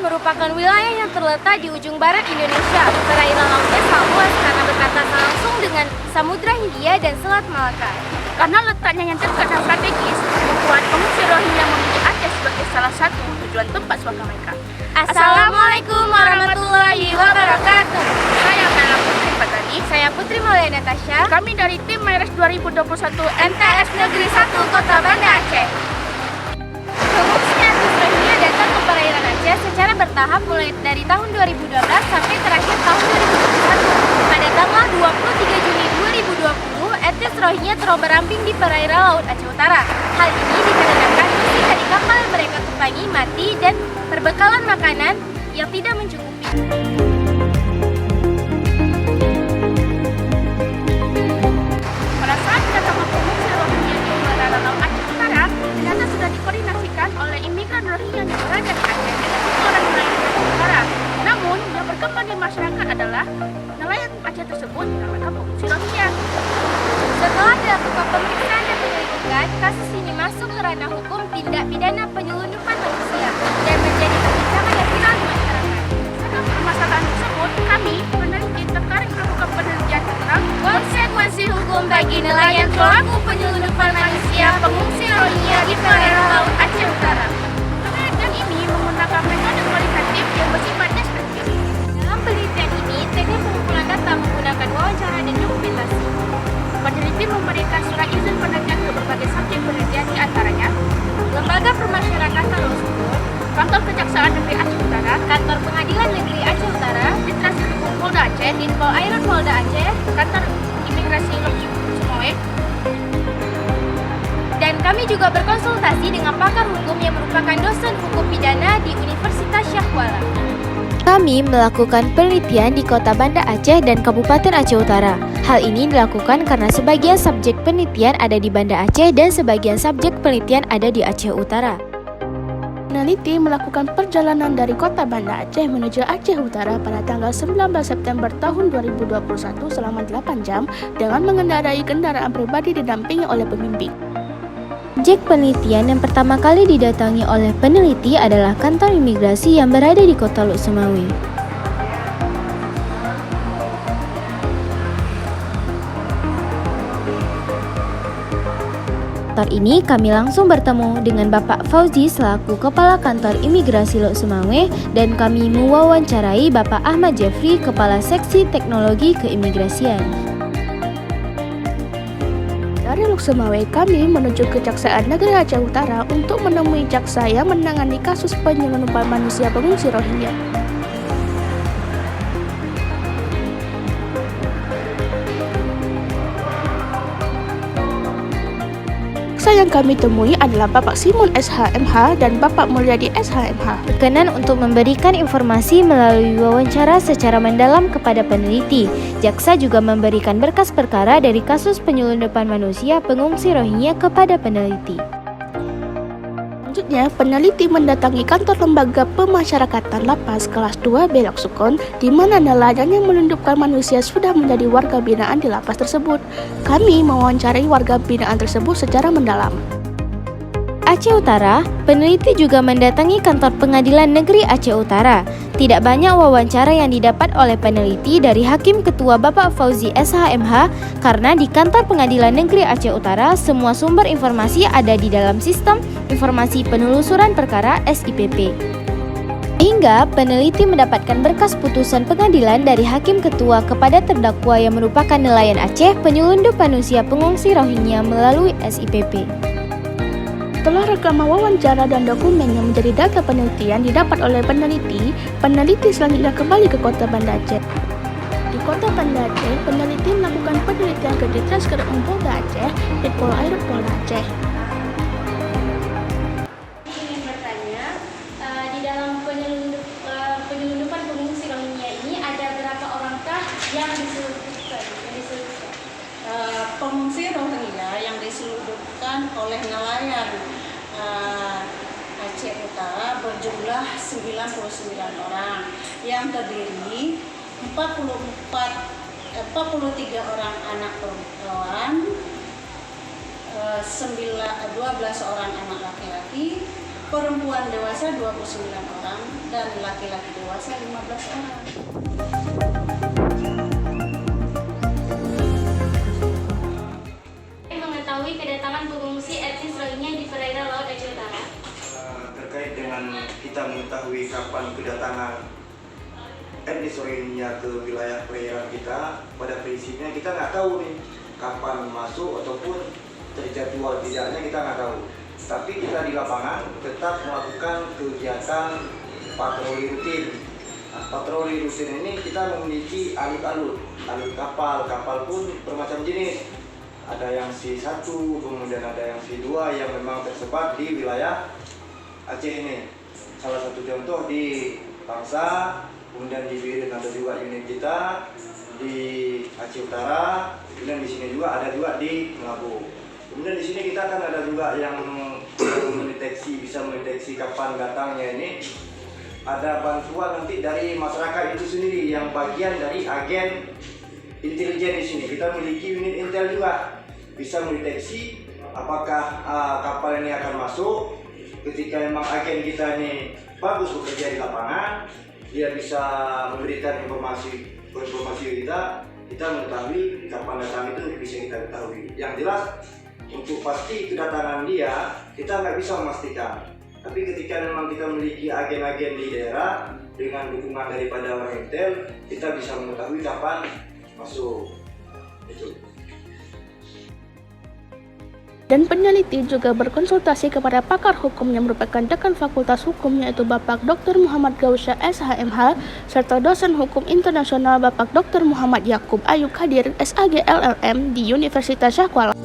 merupakan wilayah yang terletak di ujung barat Indonesia. Perairan lautnya sangat luas karena berbatasan langsung dengan Samudra Hindia dan Selat Malaka. Karena letaknya yang dekat dan strategis, membuat pengungsi Rohingya memilih Aceh sebagai salah satu tujuan tempat suaka mereka. Assalamualaikum warahmatullahi wabarakatuh. Saya Mela Putri Fatani. Saya Putri Maulaya Natasha. Kami dari tim Maires 2021 MTS Negeri 1 Kota Banda Aceh. Pengungsi etnis Rohingya datang ke perairan Aceh secara bertahap mulai dari tahun 2012 sampai terakhir tahun 2021. Pada tanggal 23 Juni 2020, etnis Rohingya terombang ambing di perairan Laut Aceh Utara. Hal ini dikarenakan mesin dari kapal yang mereka tumpangi mati dan perbekalan makanan yang tidak mencukupi. Pada saat kedatangan pengungsi Rohingya di perairan Laut Aceh Utara, ternyata sudah dikoordinasikan oleh imigran Rohingya yang berada di Aceh dengan orang nelayan Aceh Utara. Namun, yang berkembang di masyarakat adalah nelayan Aceh tersebut dinamakan pengungsi Rohingya. Setelah dilakukan pemeriksaan dan penyelidikan, kasus ini masuk ke ranah hukum tindak pidana penyelundupan manusia dan menjadi perbincangan yang viral di masyarakat. Atas permasalahan tersebut, kami peneliti tertarik melakukan penelitian tentang Konsekuensi hukum bagi nelayan pelaku penyelundupan manusia pengungsi Rohingya di perairan Laut Aceh Utara. penelitian ini menggunakan metode kualitatif yang bersifat deskriptif. Dalam penelitian ini, teknik pengumpulan data menggunakan wawancara dan dokumentasi. Peneliti memberikan surat izin penelitian ke berbagai subjek penelitian, di antaranya Lembaga Permasyarakatan Loksudon, Kantor Kejaksaan Negeri Aceh Utara, Kantor Pengadilan Negeri Aceh Utara, Ditreskrim Hukum Polda Aceh, Ditpol Airut Polda Aceh, Kantor Imigrasi Lok Sumawe. dan kami juga berkonsultasi dengan pakar hukum yang merupakan dosen hukum pidana di Universitas Syah Kuala. Kami melakukan penelitian di Kota Banda Aceh dan Kabupaten Aceh Utara. Hal ini dilakukan karena sebagian subjek penelitian ada di Banda Aceh dan sebagian subjek penelitian ada di Aceh Utara. Peneliti melakukan perjalanan dari Kota Banda Aceh menuju Aceh Utara pada tanggal 19 September tahun 2021 selama 8 jam dengan mengendarai kendaraan pribadi didampingi oleh pembimbing. Subjek penelitian yang pertama kali didatangi oleh peneliti adalah kantor imigrasi yang berada di Kota Luk Sumawe. Kantor ini kami langsung bertemu dengan Bapak Fauzi selaku Kepala Kantor Imigrasi Luk Sumawe dan kami mewawancarai Bapak Ahmad Jeffrey, Kepala Seksi Teknologi Keimigrasian. Dari Luk Sumawe, kami menuju Kejaksaan Negeri Aceh Utara untuk menemui jaksa yang menangani kasus penyelundupan manusia pengungsi Rohingya. Jaksa yang kami temui adalah Bapak Simon SHMH dan Bapak Mulyadi SHMH. Berkenan untuk memberikan informasi melalui wawancara secara mendalam kepada peneliti. Jaksa juga memberikan berkas perkara dari kasus penyelundupan manusia pengungsi Rohingya kepada peneliti. Selanjutnya, peneliti mendatangi kantor Lembaga Pemasyarakatan Lapas kelas 2 Belok Sukon, di mana nelayan yang menyelundupkan manusia sudah menjadi warga binaan di lapas tersebut. Kami mewawancarai warga binaan tersebut secara mendalam. Aceh Utara, peneliti juga mendatangi kantor Pengadilan Negeri Aceh Utara. Tidak banyak wawancara yang didapat oleh peneliti dari Hakim Ketua Bapak Fauzi SHMH karena di kantor Pengadilan Negeri Aceh Utara semua sumber informasi ada di dalam sistem informasi penelusuran perkara SIPP. Hingga peneliti mendapatkan berkas putusan pengadilan dari Hakim Ketua kepada terdakwa yang merupakan nelayan Aceh penyelundup manusia pengungsi Rohingya melalui SIPP. Setelah rekaman wawancara dan dokumen yang menjadi data penelitian didapat oleh peneliti, peneliti selanjutnya kembali ke Kota Banda Aceh. Di Kota Banda Aceh, peneliti melakukan penelitian ke Ditreskrim Polda Aceh, Ditpol Airut Polda Aceh. Ingin bertanya, di dalam penyelundupan pengungsi Rohingya ini ada berapa orangkah yang diselundupkan? Pengungsi Rohingya yang diselundupkan oleh nelayan Aceh Utara berjumlah 99 orang yang terdiri 43 orang anak perempuan, 12 orang anak laki-laki, perempuan dewasa 29 orang, dan laki-laki dewasa 15 orang. Mengetahui kedatangan pengungsi etnis Rohingya di perairan Laut Aceh Utara. Terkait dengan kita mengetahui kapan kedatangan etnis Rohingya ke wilayah perairan kita, pada prinsipnya kita nggak tahu nih kapan masuk ataupun terjadwal tidaknya, kita nggak tahu. Tapi kita di lapangan tetap melakukan kegiatan patroli rutin. Nah, patroli rutin ini kita memiliki alut kapal pun bermacam jenis. Ada yang C1, kemudian ada yang C2 yang memang tersebar di wilayah Aceh ini. Salah satu contoh di Bangsa, kemudian di Biren ada juga unit kita, di Aceh Utara, kemudian di sini juga ada juga di Melabu. Kemudian di sini kita kan ada juga yang bisa mendeteksi kapan datangnya ini. Ada bantuan nanti dari masyarakat itu sendiri yang bagian dari agen intelijen di sini. Kita memiliki unit intel juga, bisa mendeteksi apakah kapal ini akan masuk. Ketika memang agen kita ini bagus bekerja di lapangan, dia bisa memberikan informasi kita mengetahui kapan datang itu bisa kita ketahui. Yang jelas untuk pasti kedatangan dia kita nggak bisa memastikan. Tapi ketika memang kita memiliki agen-agen di daerah dengan dukungan daripada orang intel, kita bisa mengetahui kapan masuk. Itu. Dan peneliti juga berkonsultasi kepada pakar hukum yang merupakan dekan Fakultas Hukum, yaitu Bapak Dr. Muhammad Gausya SHMH, serta dosen hukum internasional Bapak Dr. Muhammad Yakub Ayub Kadir SAG LLM di Universitas Syah Kuala.